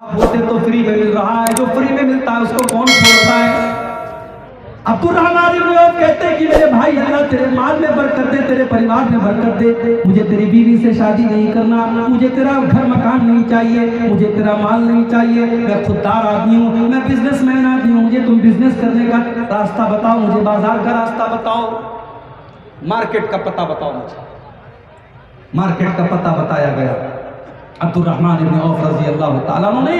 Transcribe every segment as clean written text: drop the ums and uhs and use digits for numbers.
होते तो फ्री में मिल रहा है, जो फ्री में मिलता है उसको कौन छोड़ता है। अब्दुर्रहमान इब्न औफ कहते हैं कि मेरे भाई अल्लाह तेरे माल में बरकत दे, तेरे परिवार में बरकत दे, मुझे तेरी बीवी से शादी नहीं करना, मुझे तेरा घर मकान नहीं चाहिए, मुझे तेरा माल नहीं चाहिए, मैं खुददार आदमी हूँ, मैं बिजनेसमैन आदमी हूँ, मुझे तुम बिजनेस करने का रास्ता बताओ, मुझे बाजार का रास्ता बताओ, मार्केट का पता बताओ। मुझे मार्केट का पता बताया गया। अब्दुर्रहमान इब्न औफ रज़ी अल्लाह तआला अन्हु ने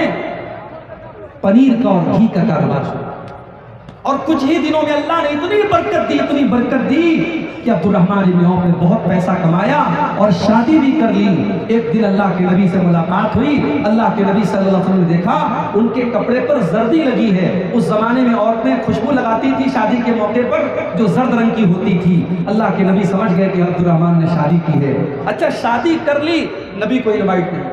पनीर का और घी का कारोबार शुरू, और कुछ ही दिनों में अल्लाह ने इतनी बरकत दी कि अब्दुर्रहमान इब्न औफ ने बहुत पैसा कमाया और शादी भी कर ली। एक दिन अल्लाह के नबी से मुलाकात हुई। अल्लाह के नबी सल्लल्लाहु अलैहि वसल्लम ने देखा उनके कपड़े पर जर्दी लगी है। उस जमाने में औरतें खुशबू लगाती थी शादी के मौके पर जो जर्द रंग की होती थी। अल्लाह के नबी समझ गए कि अब्दुर्रहमान ने शादी की है। अच्छा, शादी कर ली, नबी को इनवाइट नहीं।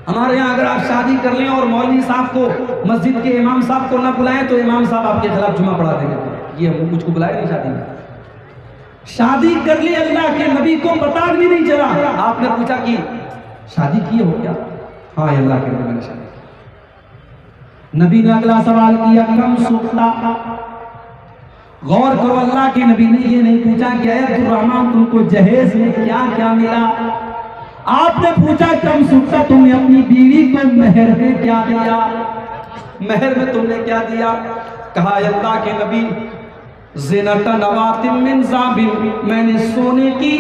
हमारे यहाँ अगर आप शादी कर लें और मौलवी साहब को, मस्जिद के इमाम साहब को ना बुलाएं तो इमाम साहब आपके खिलाफ जुमा पढ़ा देंगे। ये मुझको बुलाए नहीं शादी में। शादी कर ली, अल्लाह के नबी को पता भी नहीं चला। आपने पूछा कि शादी की हो क्या? हाँ, अल्लाह के नबी ने शादी की। नबी ने अगला सवाल किया, कम सूखता? गौर करो, अल्लाह के नबी ने ये नहीं पूछा कि अब्दुर्रहमान तुमको जहेज में क्या क्या मिला। आपने पूछा कम सूखता, तुमने अपनी बीवी को मेहर में क्या दिया? मेहर में तुमने क्या दिया? कहा अल्लाह के नबी, ज़िनतन नवातिम मिन ज़ाबिन, मैंने सोने की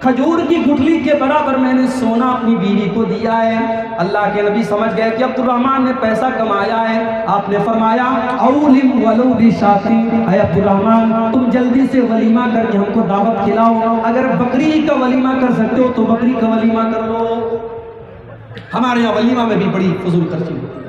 खजूर की गुठली के बराबर मैंने सोना अपनी बीवी को दिया है। अल्लाह के नबी समझ गए कि अब्दुर्रहमान ने पैसा कमाया है। आपने फरमाया औलिम वलो बिशाती, ऐ अब्दुर्रहमान तुम जल्दी से वलीमा करके हमको दावत खिलाओ। अगर बकरी का वलीमा कर सकते हो तो बकरी का वलीमा कर लो। हमारे यहाँ वलीमा में भी बड़ी फजूल खर्ची होती है।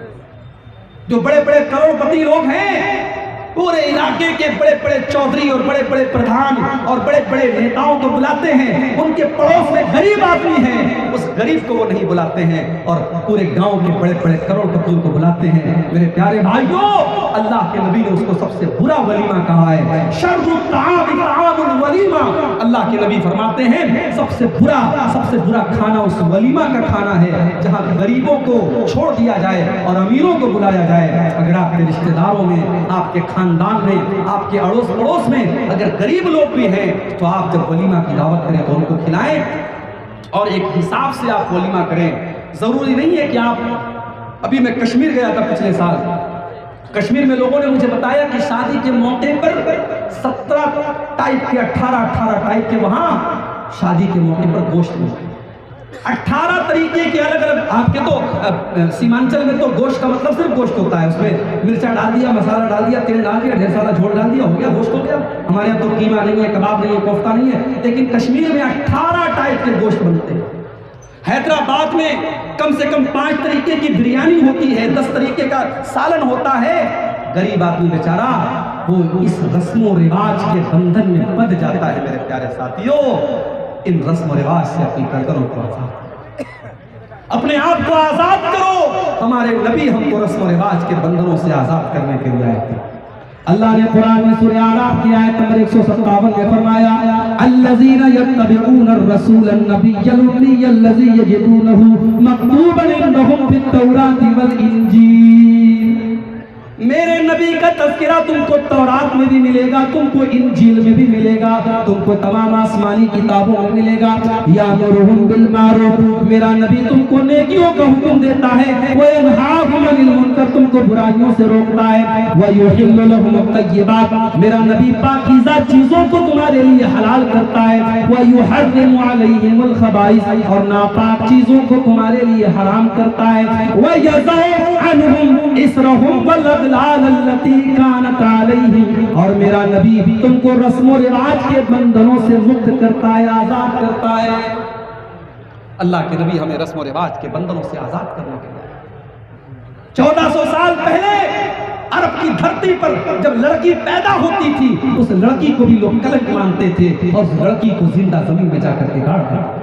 जो बड़े बड़े करोड़पति लोग हैं, पूरे इलाके के बड़े बड़े चौधरी और बड़े बड़े प्रधान और बड़े बड़े नेताओं को बुलाते हैं, उनके पड़ोस में गरीब आदमी है, उस गरीब को वो नहीं बुलाते हैं, और पूरे गांव के बड़े बड़े करोड़पतियों को बुलाते हैं। मेरे प्यारे भाइयों, अल्लाह के नबी ने उसको सबसे बुरा वलीमा कहा है। शर्रुत तामुल वलीमा, अल्लाह के नबी फरमाते हैं सबसे बुरा खाना उस वलीमा का खाना है जहां गरीबों को छोड़ दिया जाए और अमीरों को बुलाया जाए। अगर आपके रिश्तेदारों में, आपके खानदान में, आपके अड़ोस पड़ोस में अगर गरीब लोग भी हैं तो आप जब वलीमा की दावत करें तो उनको खिलाएं, और एक हिसाब से आप वलीमा करें। जरूरी नहीं है कि आप, अभी मैं कश्मीर गया था पिछले साल, कश्मीर में लोगों ने मुझे बताया कि शादी के मौके पर 17 टाइप के 18 टाइप के वहां शादी के मौके पर गोश्त मिलते हैं। 18 तरीके के अलग अलग। आपके तो सीमांचल में तो गोश्त का मतलब सिर्फ गोश्त होता है, उसमें मिर्चा डाल दिया, मसाला डाल दिया, तेल डाल दिया, ढेर सारा झोल डाल दिया, हो गया, गोश्त हो गया। हमारे यहाँ तो कीमा नहीं है, कबाब नहीं है, कोफ्ता नहीं है, लेकिन कश्मीर में 18 टाइप के गोश्त बनते हैं। हैदराबाद में कम से कम 5 तरीके की बिरयानी होती है, 10 तरीके का सालन होता है। गरीब आदमी बेचारा वो इस रस्मों रिवाज के बंधन में बंध जाता है। मेरे प्यारे साथियों, इन रस्म रिवाज से अपनी गर्दनों को आजाद, अपने आप को आजाद करो। हमारे नबी हमको रस्म रिवाज के बंधनों से आजाद करने के लिए आए थे। अल्लाह ने कुरान में सूरह आराफ की आयत नंबर 157 में फरमाया, अल्लज़ीना यत्तबिऊन अर्रसूल अन्नबिय्यल उम्मिय्यल लज़ी यजिदूनहु मक्तूबन इंदहुम फित-तौराति वल इंजील। मेरे नबी का तज़किरा तुमको तौरात में भी मिलेगा, तुमको इंजील में भी मिलेगा, तुमको तमाम आसमानी किताबों में मिलेगा। यामुरुहुम बिल मारूफ, मेरा नबी तुमको नेकियों का हुक्म देता है। व यनहाहुम अनिल मुनकर, तुमको बुराइयों से रोकता है। व युहिल्लु लहुम अत-तय्यिबात, मेरा नबी पाकीज़ा चीजों को तुम्हारे लिए हलाल करता है। व युहर्रिमु अलैहिमुल खबाइस, और नापाक चीजों को तुम्हारे लिए हराम करता है। व यज़अ अन्हुम इसरहुम वल और मेरा नबी तुमको रस्मों रिवाज के बंधनों से मुक्त करता है, आजाद करता है। अल्लाह के नबी हमें रस्मों रिवाज के बंधनों से आजाद करने के लिए 1400 साल पहले अरब की धरती पर जब लड़की पैदा होती थी, उस लड़की को भी लोग कलंक मानते थे और उस लड़की को जिंदा जमीन में जाकर के गाड़ देते।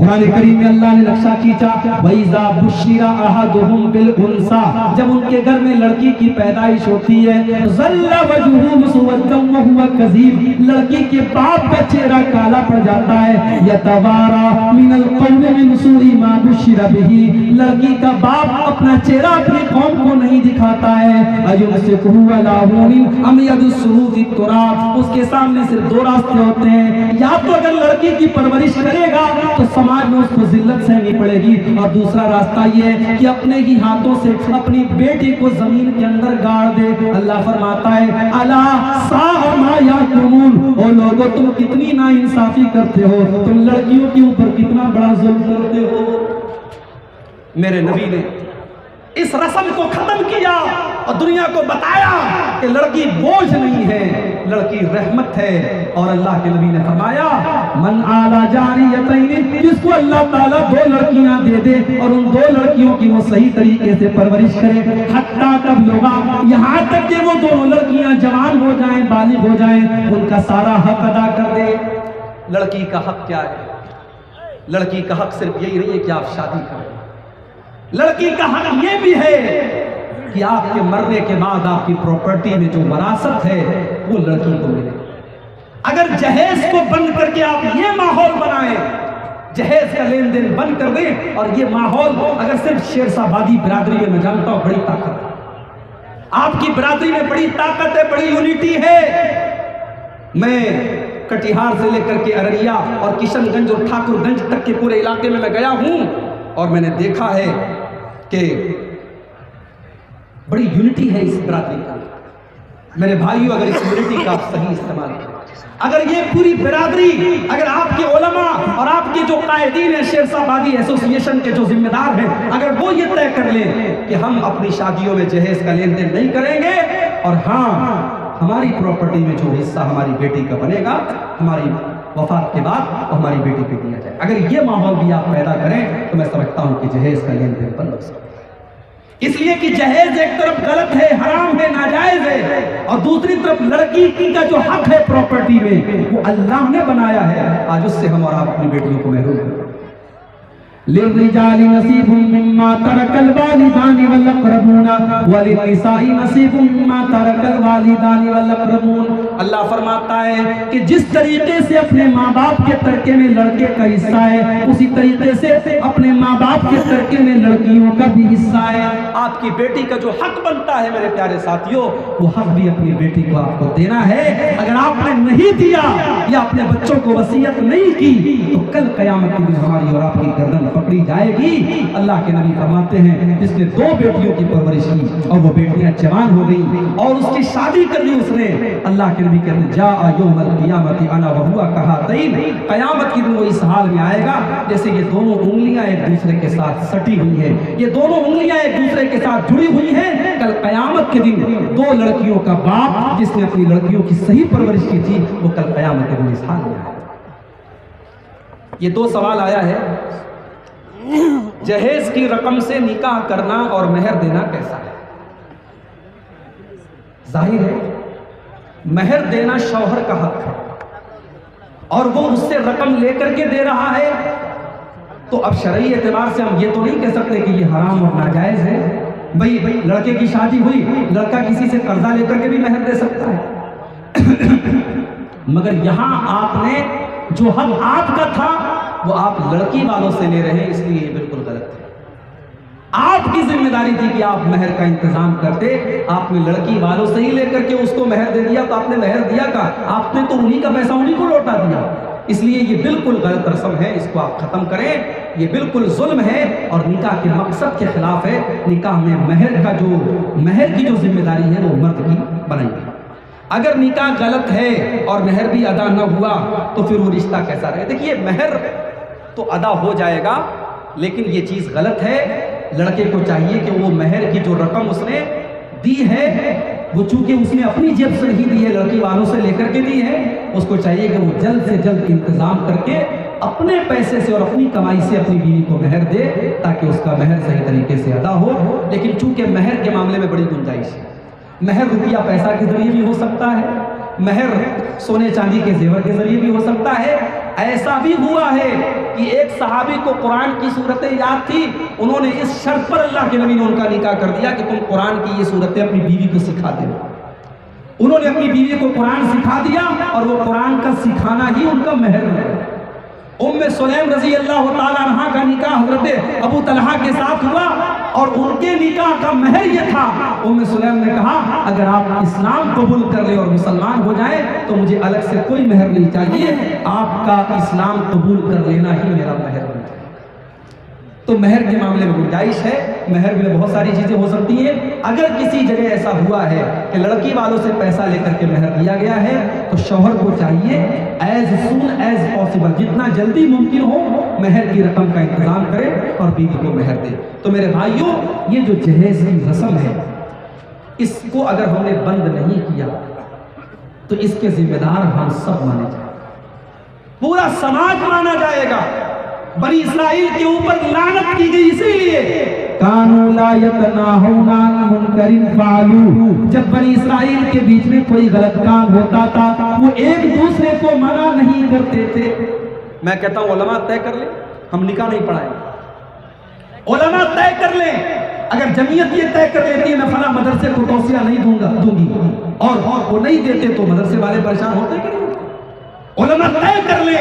कुरान करीम में अल्लाह ने नक्शा खींचा, वैज़ा बुश्शिरा अहदुहुम बिल उनसा, जब उनके घर में लड़की की पैदाइश होती है, ज़ल्ला वजहुहु मुस्वद्दन व हुवा कज़ीब, लड़की के बाप का चेहरा काला पड़ जाता है, यतवारा मिनल कौम मिन सूई मा बुश्शिरा बिही, लड़की का बाप अपना चेहरा अपनी कौम को नहीं दिखाता है, अयुमसिकुहु अला हुनिन अम यदुस्सुहु फी तुराब, उसके सामने सिर्फ दो रास्ते होते हैं, या तो अगर लड़की की परवरिश करेगा तो समाज में उसको जिल्लत सहनी पड़ेगी, और दूसरा रास्ता ये है कि अपने ही हाथों से अपनी बेटी को जमीन के अंदर गाड़ दे। अल्लाह फरमाता है अला साअ मा याकुमून, ओ लोगों तुम कितनी नाइंसाफी करते हो, तुम लड़कियों के ऊपर कितना बड़ा जुल्म करते हो। मेरे नबी ने इस रस्म को खत्म किया और दुनिया को बताया कि लड़की बोझ नहीं है, लड़की रहमत है। और अल्लाह के नबी ने फरमाया मन आला जारियतैन, जिसको अल्लाह ताला दो लड़कियां दे दे और उन दो लड़कियों की वो सही तरीके से परवरिश करे, हत्ता तब लोगा, यहाँ तक कि वो दोनों लड़कियां जवान हो जाएं, बालिग हो जाएं, उनका सारा हक अदा कर दे। लड़की का हक क्या है? लड़की का हक सिर्फ यही नहीं है कि आप शादी करें, लड़की का हक ये भी है कि आपके मरने के बाद आपकी प्रॉपर्टी में जो वरासत है वो लड़की को मिले। अगर जहेज को बंद करके आप ये माहौल बनाएं, जहेज का लेन देन बंद कर दें, और ये माहौल अगर सिर्फ शेरशाबादी बिरादरी में, मैं जानता हूं बड़ी ताकत है आपकी बिरादरी में, बड़ी ताकत है, बड़ी यूनिटी है। मैं कटिहार से लेकर के अररिया और किशनगंज और ठाकुरगंज तक के पूरे इलाके में मैं गया हूं और मैंने देखा है कि बड़ी यूनिटी है इस बिरादरी का। मेरे भाइयों, अगर इस यूनिटी का आप सही इस्तेमाल करें, अगर ये पूरी बिरादरी, अगर आपके उलमा और आपके जो कायदीन है शेरशाबादी एसोसिएशन के जो जिम्मेदार हैं, अगर वो ये तय कर लें कि हम अपनी शादियों में जहेज का लेन देन नहीं करेंगे, और हाँ हमारी प्रॉपर्टी में जो हिस्सा हमारी बेटी का बनेगा हमारी वफात के बाद हमारी बेटी को दिया जाए, अगर ये माहौल भी आप पैदा करें तो मैं समझता हूं कि जहेज का लेन देन बंद हो सकता है। इसलिए कि जहेज एक तरफ गलत है, हराम है, नाजायज है, और दूसरी तरफ लड़की की का जो हक है प्रॉपर्टी में वो अल्लाह ने बनाया है, आज उससे हम और आप अपनी बेटियों को महरूम करें। लिर्रिजालि नसीबुम मिम्मा तरकल वालिदानि वल अक़रबून वलिन्निसाई नसीबुम मिम्मा तरकल वालिदानि वल अक़रबून। अल्लाह फरमाता है कि जिस तरीके से अपने माँ बाप के तरके में लड़के का हिस्सा है, उसी तरीके से अपने माँ बाप के तरके में लड़कियों का भी हिस्सा है। आपकी बेटी का जो हक बनता है मेरे प्यारे साथियों, वो हक भी अपनी बेटी को आपको देना है। अगर आपने नहीं दिया या अपने बच्चों को वसीयत नहीं की तो कल क़यामत के दिन हमारी और आपकी गर्दन पकड़ी जाएगी। अल्लाह के नबी फरमाते हैं जिसने दो बेटियों की परवरिश की और वो बेटियां जवान हो गई और उसकी शादी कर ली उसने, अल्लाह के नबी कहते हैं जा यौमल क़ियामति अना व हुआ कहातैन, क़यामत के दिन वो इस हाल में आएगा जैसे ये दोनों उंगलियां एक दूसरे के साथ सटी हुई है, ये दोनों उंगलियां एक दूसरे के साथ जुड़ी हुई हैं। कल क़यामत के दिन दो लड़कियों का बाप जिसने अपनी लड़कियों की सही परवरिश की थी वो कल क़यामत के दिन इस हाल में आएगा। ये दो सवाल आया है, जहेज की रकम से निकाह करना और मेहर देना कैसा है? जाहिर है मेहर देना शौहर का हक है और वो उससे रकम लेकर के दे रहा है, तो अब शरई एतबार से हम ये तो नहीं कह सकते कि ये हराम और नाजायज है। भाई लड़के की शादी हुई, लड़का किसी से कर्जा लेकर के भी मेहर दे सकता है मगर यहां आपने जो हक आपका था वो आप लड़की वालों से ले रहे हैं, इसलिए ये बिल्कुल गलत है। आपकी जिम्मेदारी थी कि आप मेहर का इंतजाम करते, आपने लड़की वालों से ही लेकर के उसको मेहर दे दिया, तो आपने मेहर दिया का, आपने तो उन्हीं का पैसा उन्हीं को लौटा दिया। इसलिए ये बिल्कुल गलत रस्म है, इसको आप खत्म करें, ये बिल्कुल जुल्म है और निकाह के मकसद के खिलाफ है। निकाह में मेहर की जो जिम्मेदारी है वो मर्द की बनाई। अगर निकाह गलत है और मेहर भी अदा न हुआ तो फिर वो रिश्ता कैसा रहे? देखिए मेहर तो अदा हो जाएगा लेकिन ये चीज़ गलत है। लड़के को चाहिए कि वो मेहर की जो रकम उसने दी है वो चूंकि उसने अपनी जेब से नहीं दी है, लड़की वालों से लेकर के दी है, उसको चाहिए कि वो जल्द से जल्द इंतजाम करके अपने पैसे से और अपनी कमाई से अपनी बीवी को मेहर दे ताकि उसका मेहर सही तरीके से अदा हो। लेकिन चूंकि मेहर के मामले में बड़ी गुंजाइश है, मेहर रुपया पैसा के जरिए भी हो सकता है, महर सोने चांदी के जेवर के जरिए भी हो सकता है। ऐसा भी हुआ है कि एक सहाबी को कुरान की सूरतें याद थी, उन्होंने इस शर्त पर अल्लाह के नबी ने उनका निकाह कर दिया कि तुम कुरान की ये सूरतें अपनी बीवी को सिखा देना। उन्होंने अपनी बीवी को कुरान सिखा दिया और वो कुरान का सिखाना ही उनका महर है। उम्मे सुलैम रजी अल्लाह ताला अन्हा का निकाह हजरत अबू तलहा के साथ हुआ और उनके निकाह का महर ये था। उम्मे सुलैम ने कहा, अगर आप इस्लाम कबूल कर ले और मुसलमान हो जाए तो मुझे अलग से कोई महर नहीं चाहिए, आपका इस्लाम कबूल कर लेना ही मेरा महर है। तो महर के मामले में गुंजाइश है, महर में बहुत सारी चीजें हो सकती हैं। अगर किसी जगह ऐसा हुआ है कि लड़की वालों से पैसा लेकर के महर दिया गया है तो शौहर को चाहिए एज सून एज पॉसिबल, जितना जल्दी मुमकिन हो महर की रकम का इंतजाम करे और बीवी को महर दे। तो मेरे भाइयों, ये जो जहेज की रस्म है, इसको अगर हमने बंद नहीं किया तो इसके जिम्मेदार हम सब माने जाएंगे, पूरा समाज माना जाएगा। बनी इस्राइल के ऊपर लानत की गई इसीलिए कानू ला यतनाहुना अन मुनकरिन फालू, जब बनी इस्राइल के बीच में कोई गलत काम होता था वो एक दूसरे को मना नहीं करते थे। मैं कहता हूं उलमा तय कर ले, हम निकाह नहीं पढ़ाएंगे। उलमा तय कर ले, अगर जमीयत ये तय कर लेती है मैं फला मदरसे को तौसिया नहीं दूंगी और वो नहीं देते तो मदरसे वाले परेशान होते कि नहीं? उलमा तय कर ले,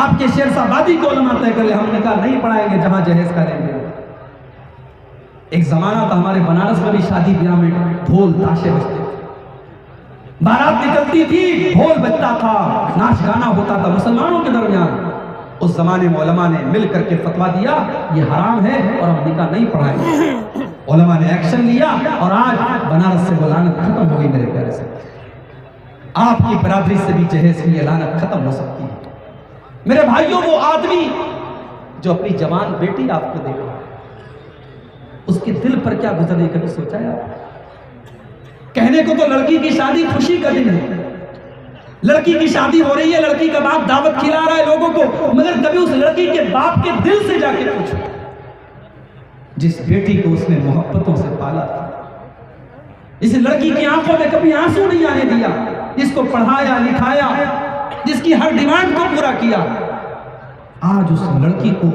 आपके शेरशाबादी को उलमा तय कर ले, हम निकाह नहीं पढ़ाएंगे जहां जहेज करेंगे। एक जमाना था हमारे बनारस में भी शादी ब्याह में ढोल ताशे बजते थे, बारात निकलती थी, ढोल बजता था, नाच गाना होता था मुसलमानों के दरमियान। उस जमाने में उलमा ने मिल करके फतवा दिया ये हराम है और हम निकाह नहीं पढ़ाएंगे। उलमा ने एक्शन लिया और आज बनारस से वो लानत खत्म हो गई। मेरे प्यारे से आपकी बरादरी से भी जहेज की ये लानत खत्म हो सकती है। मेरे भाइयों, वो आदमी जो अपनी जवान बेटी आपको देखा, उसके दिल पर क्या गुजरे कभी सोचा है? कहने को तो लड़की की शादी खुशी का दिन है, लड़की की शादी हो रही है, लड़की का बाप दावत खिला रहा है लोगों को, मगर कभी उस लड़की के बाप के दिल से जाके पूछो, जिस बेटी को उसने मोहब्बतों से पाला था, इस लड़की की आंखों में कभी आंसू नहीं आने दिया, जिसको पढ़ाया लिखाया, जिसकी हर डिमांड को पूरा किया, आज उस लड़की को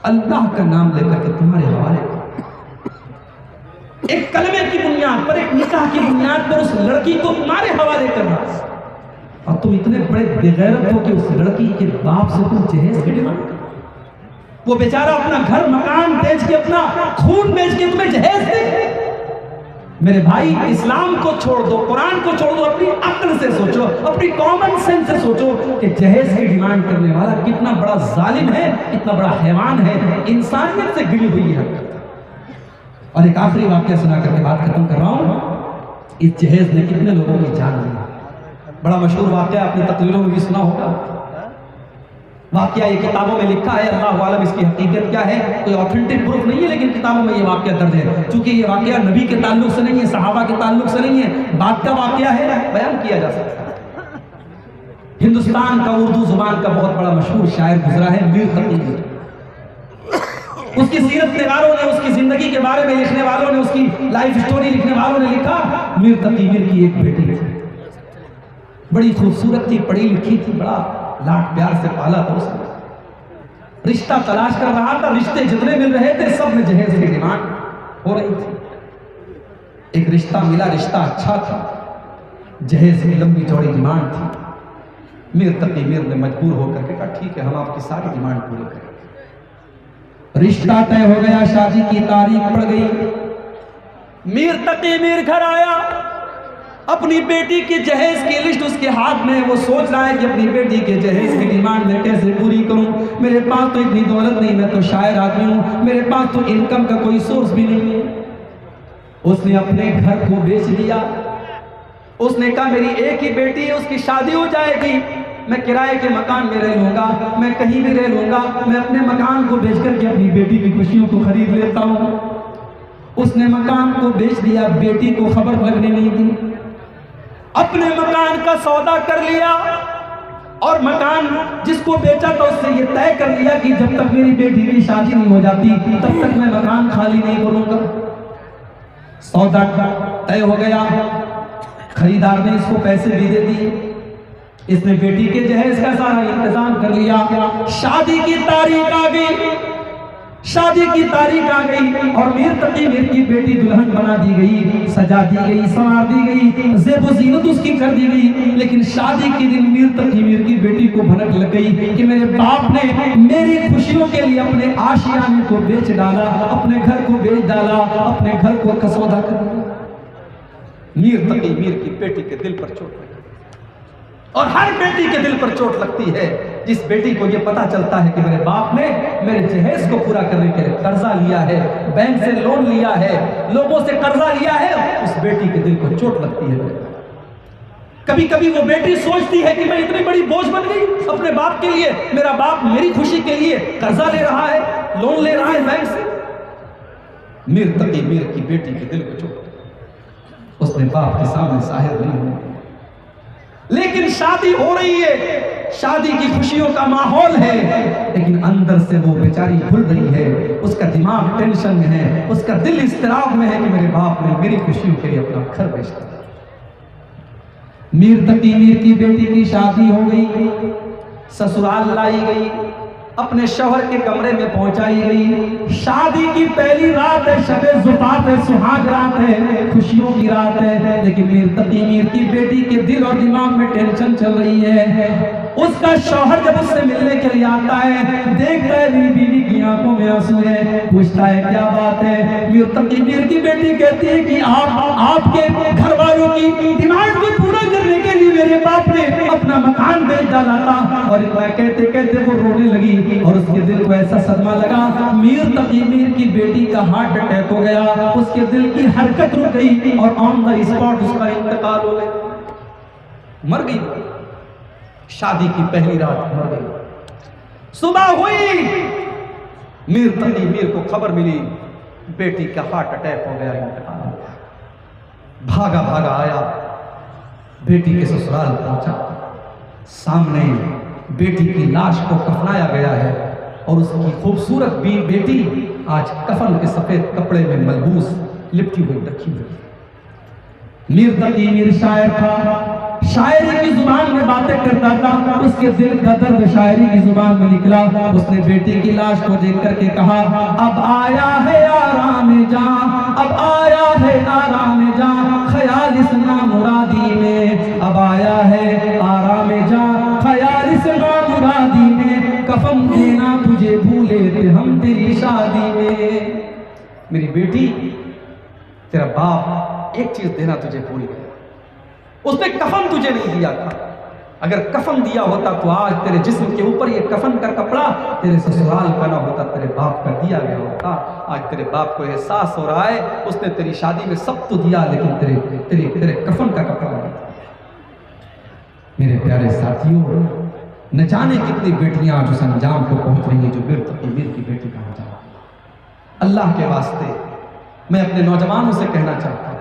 अल्लाह का नाम लेकर के तुम्हारे हवाले, एक कलमे की बुनियाद पर, एक निकाह की बुनियाद पर उस लड़की को तुम्हारे हवाले करना, और तुम इतने बड़े बेगैरत हो कि उस लड़की के बाप से तुम जहेज की डिमांड करो। वो बेचारा अपना घर मकान बेच के, अपना खून बेच के तुम्हें जहेज दे। मेरे भाई, इस्लाम को छोड़ दो, कुरान को छोड़ दो, अपनी अक्ल से सोचो, अपनी कॉमन सेंस से सोचो कि जहेज की डिमांड करने वाला कितना बड़ा जालिम है, कितना बड़ा हैवान है, इंसानियत से गिरी हुई है। और एक आखिरी वाक्य सुना करके बात खत्म कर रहा हूं। इस जहेज ने कितने लोगों की जान ली, बड़ा मशहूर वाक्य आपने तकरीरों में भी सुना होगा। वाक्य ये किताबों में लिखा है, अल्लाह आलम इसकी हकीकत क्या है, कोई ऑथेंटिक प्रूफ नहीं है, लेकिन किताबों में ये वाक्य दर्ज है। चूंकि ये वाक्य नबी के ताल्लुक से नहीं है, सहाबा के ताल्लुक से नहीं है, बात का वाक्य है, बयान किया जा सकता है। हिंदुस्तान का उर्दू जुबान का बहुत बड़ा मशहूर शायर गुजरा है, मीर तकी मीर। उसकी सीरत निगारों ने, उसकी जिंदगी के बारे में लिखने वालों ने, उसकी लाइफ स्टोरी लिखने वालों ने लिखा, मीर तकी मीर की एक बेटी थी, बड़ी खूबसूरत थी, पढ़ी लिखी थी, बड़ा लाड प्यार से पाला था उसने, रिश्ता तलाश कर रहा था, रिश्ते जितने मिल रहे थे सब में जहेज की डिमांड हो रही थी। एक रिश्ता मिला, रिश्ता अच्छा था, जहेज की लंबी चौड़ी डिमांड थी। मीर तकी मीर ने मजबूर होकर के कहा ठीक है, हम आपकी सारी डिमांड पूरी करेंगे। रिश्ता तय हो गया, शादी की तारीख पड़ गई। मीर तकी मीर घर आया, अपनी बेटी के जहेज की लिस्ट उसके हाथ में, वो सोच रहा है कि अपनी बेटी के जहेज की डिमांड मैं कैसे पूरी करूं। मेरे पास तो इतनी दौलत नहीं, मैं तो शायर आदमी हूं, मेरे पास तो इनकम का कोई सोर्स भी नहीं है। उसने अपने घर को बेच दिया। उसने कहा मेरी एक ही बेटी है, उसकी शादी हो जाएगी, मैं किराए के मकान में रह लूंगा, मैं कहीं भी रह लूंगा, मैं अपने मकान को बेच करके अपनी बेटी की खुशियों को खरीद लेता हूं। उसने मकान को बेच दिया, बेटी को खबर लगने नहीं दी, अपने मकान का सौदा कर लिया और मकान जिसको बेचा था उससे ये तय कर लिया कि जब तक मेरी बेटी की शादी नहीं हो जाती तब तक मैं मकान खाली नहीं करूंगा। सौदा तय हो गया, खरीदार ने इसको पैसे भी दे दिए, इसने बेटी के जहेज का सारा इंतजाम कर लिया। शादी की तारीख आ गई, शादी की तारीख आ गई और मीर तकी मीर की बेटी दुल्हन बना दी गई, सजा दी गई, संवार दी गई, ज़ेब ज़ीनत उसकी कर दी गई। लेकिन शादी के दिन मीर तकी मीर की बेटी को भनक लग गई कि मेरे बाप ने मेरी खुशियों के लिए अपने आशियाने को बेच डाला, अपने घर को बेच डाला, अपने घर को कसौदा कर दिया। मीर तकी मीर की बेटी के दिल पर चोट लगी, और हर बेटी के दिल पर चोट लगती है जिस बेटी को यह पता चलता है कि मेरे बाप ने मेरे जहेज को पूरा करने के लिए कर्जा लिया है, बैंक से लोन लिया है, लोगों से कर्जा लिया है। उस बेटी के दिल को चोट लगती है। कभी कभी वो बेटी सोचती है कि मैं इतनी बड़ी बोझ बन गई अपने बाप के लिए, मेरा बाप मेरी खुशी के लिए कर्जा ले रहा है, लोन ले रहा है बैंक से। मीर तकी मीर की बेटी के दिल को चोट, उसने बाप के सामने जाहिर नहीं हुई। लेकिन शादी हो रही है, शादी की खुशियों का माहौल है, लेकिन अंदर से वो बेचारी भूल रही है, उसका दिमाग टेंशन में है, उसका दिल इस्तिराब में है कि मेरे बाप ने मेरी खुशियों के लिए अपना घर बेच दिया। मीर तकी मीर की बेटी की शादी हो गई, ससुराल लाई गई, अपने शौहर के कमरे में पहुंचाई गई। शादी की पहली रात है, शबे ज़ुफ़ात है, सुहाग रात है, खुशियों की रात है। लेकिन मीर तकी मीर की बेटी के दिल और दिमाग में टेंशन चल रही है। उसका शौहर जब उससे मिलने के लिए आता है, देखता है मेरी बीवी की आंखों में आंसू है, पूछता है क्या बात है। मीर तकी मीर की बेटी कहती है कि आपके घर वालों की डिमांड को पूरा करने के लिए मेरे बाप ने अपना मकान बेच डाला था। और कहते कहते वो रोने लगी और उसके दिल को ऐसा सदमा लगा, मीर तकी मीर की बेटी का हार्ट अटैक हो गया, उसके दिल की हरकत रुक गई और ऑन द स्पॉट उसका इंतकाल हो गया, मर गई। शादी की पहली रात मर गई। सुबह हुई, मीर तकी मीर को खबर मिली बेटी का हार्ट अटैक हो गया, इंतकाल हो गया। भागा भागा आया, बेटी के ससुराल पहुंचा, सामने बेटी की लाश को कफनाया गया है और उसकी खूबसूरत बेटी आज कफन के सफेद कपड़े में मलबूस लिपटी हुई रखी हुई। मीर तकी मीर शायर था, शायरी की जुबान में बातें करता था, उसके दिल का दर्द शायरी की जुबान में निकला। उसने बेटी की लाश को देख करके कहा, अब आया है आराम जां, अब आया है आराम जां, ख्याल इस नामुरादी में, अब आया है आराम जां, ख्याल इस नामुरादी में, कफन देना तुझे भूले थे हम तेरी शादी में। मेरी बेटी, तेरा बाप एक चीज देना तुझे भूल गया, उसने कफन तुझे नहीं दिया था। अगर कफन दिया होता तो आज तेरे जिस्म के ऊपर ये कफन का कपड़ा तेरे ससुराल का ना होता, तेरे बाप का दिया गया होता। आज तेरे बाप को एहसास हो रहा है, उसने तेरी शादी में सब तो दिया, लेकिन तेरे कफन का कपड़ा नहीं दिया। मेरे प्यारे साथियों, न जाने कितनी बेटियां आज उस अंजाम को पहुंच रही हैं जो मीर तकी मीर की बेटी का अंजाम। अल्लाह के वास्ते मैं अपने नौजवानों से कहना चाहता हूं,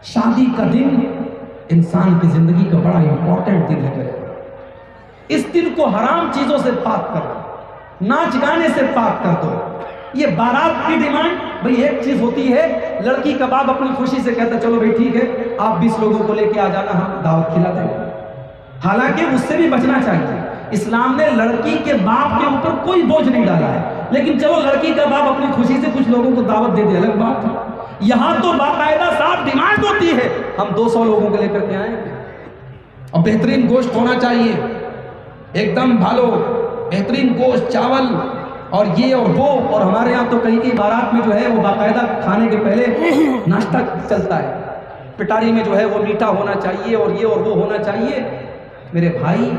शादी का दिन इंसान की जिंदगी का बड़ा इंपॉर्टेंट दिन है। इस दिन को हराम चीजों से पाक कर दो, नाच गाने से पाक कर दो। ये बारात की डिमांड, भाई एक चीज होती है, लड़की का बाप अपनी खुशी से कहता चलो भाई ठीक है, आप 20 लोगों को लेके आ जाना, हम दावत खिला देंगे। हालांकि उससे भी बचना चाहिए। इस्लाम ने लड़की के बाप के ऊपर कोई बोझ नहीं डाला है, लेकिन चलो लड़की का बाप अपनी खुशी से कुछ लोगों को दावत दे दे, अलग बात है। यहां तो बाकायदा साफ डिमांड होती है, हम 200 लोगों को लेकर के आएंगे और बेहतरीन गोश्त होना चाहिए, एकदम भालो बेहतरीन गोश्त, चावल और ये और वो। और हमारे यहाँ तो कहीं की बारात में जो है वो बाकायदा खाने के पहले नाश्ता चलता है, पिटारी में जो है वो मीठा होना चाहिए और ये और वो होना चाहिए। मेरे भाई,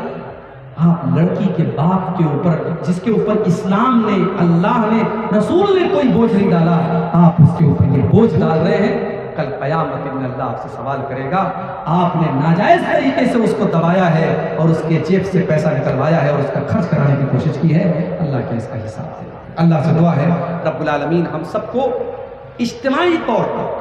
आप लड़की के बाप के ऊपर, जिसके ऊपर इस्लाम ने, अल्लाह ने, रसूल ने कोई बोझ नहीं डाला, आप उसके ऊपर ये बोझ डाल रहे हैं। कल क़यामत में अल्लाह आपसे सवाल करेगा, आपने नाजायज तरीके से उसको दबाया है और उसके जेब से पैसा निकलवाया है और उसका खर्च कराने की कोशिश की है, अल्लाह क्या इसका हिसाब देगा। अल्लाह से दुआ है रब्बुल आलमीन हम सबको इज्तिमाई तौर पर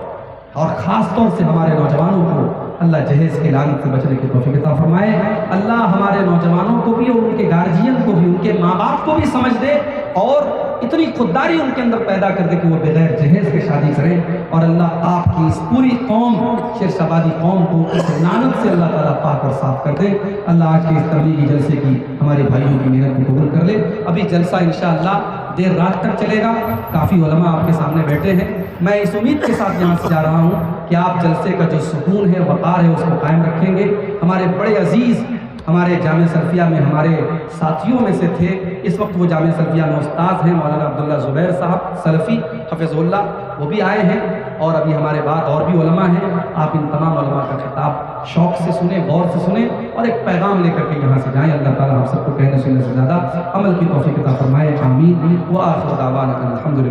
और ख़ास तौर से हमारे नौजवानों को अल्लाह जहेज के लानत से बचने की तौफीक अता फरमाए। अल्लाह हमारे नौजवानों को भी और उनके गार्जियन को भी, उनके माँ बाप को भी समझ दे और इतनी खुददारी उनके अंदर पैदा कर दे कि वो बगैर जहेज के शादी करें। और अल्लाह आपकी इस पूरी कौम शेरशाबादी कौम को इस लानत से अल्लाह ताला पाक और साफ कर दे। अल्लाह आज के इस तबलीगी जलसे की हमारे भाइयों की मेहनत को कबूल कर ले। अभी जलसा इंशाअल्लाह देर रात तक चलेगा। काफ़ी उलमा आपके सामने बैठे हैं। मैं इस उम्मीद के साथ यहाँ से जा रहा हूँ कि आप जलसे का जो सुकून है, वक़ार है, उसको कायम रखेंगे। हमारे बड़े अजीज़ हमारे जामिया सल्फिया में हमारे साथियों में से थे, इस वक्त वो जामिया सल्फिया में उस्ताद हैं, मौलाना अब्दुल्ला ज़ुबैर साहब सलफ़ी हफ़िज़ुल्लाह, वो भी आए हैं। और अभी हमारे बाद और भी उलमा हैं। आप इन तमाम उलमा का खिताब शौक़ से सुने, गौर से सुने और एक पैगाम लेकर के यहाँ से जाएँ। अल्लाह ताला हम सबको कहने सुनने से ज़्यादा अमल की तौफ़ीक़ अता फ़रमाए। आमीन व आखिर दावाना अल्हम्दुलिल्लाह।